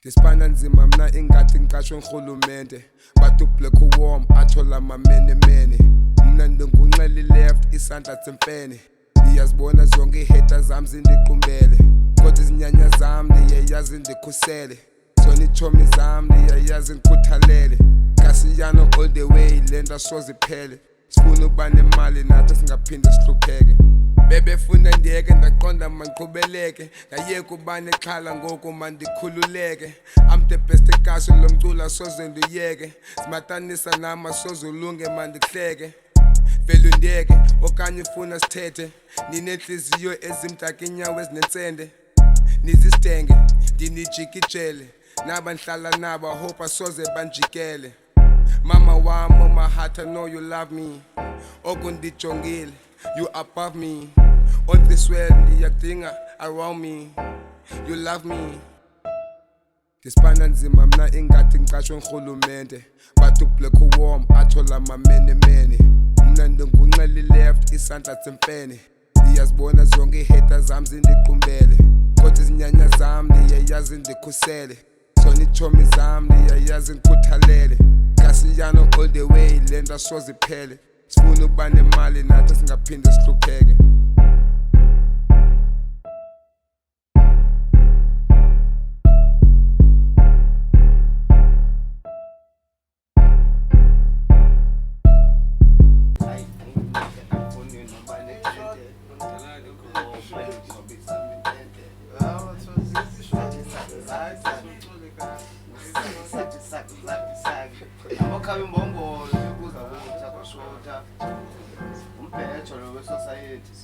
Ngisibana nzima mna ingathi ngikashwe ngurhulumente bathi ublack warm athola amamenemene mna ndingunxeli left isandla semfene ndiyazibona zonke iihaters zam zindiqumbele kodwa izinyanya zam ndiyayazi ndikhusele zona iitshomi zam ndiyayazi ndikhuthalele Kasiyano all the way le nto asoze iphele sifuna ukuba nemali nathi singaphinde sihlupheke bebefuna ndiyeke ndaqonda mandiqhubeleke ndayeka uba nexhala ngoku mandikhululeke I'm the best ekasho lo mculo asoze ndiyeke simatanisa nam asoze ulunge mandikuhleke vele undiyeke okanye ufuna sithethe ninentliziyo ezimdaka iinyawo ezinentsende nizisitenge ndinijikijele naba ndihlala nabo hope asoze banjikele Mama wam, oh my heart, I know you love me okundijongile, you above me on this world, ndiyadinga around me, you love me Ngisibana nzima mna ingathi ngikashwe ngurhulumente bathi ublack warm athola amamenemene mna ndingunxeli left isandla semfene ndiyazibona zonke iihaters zam zindiqumbele kodwa izinyanya zam ndiyayazi ndikhusele zona iitshomi zam ndiyayazi ndikhuthalele Kasiyano all the way le nto asoze iphele sifuna ukuba nemali nathi singaphinde sihlupheke Abakhabe imbongolo yokuza ukuthi akwashota umbhejo lo we society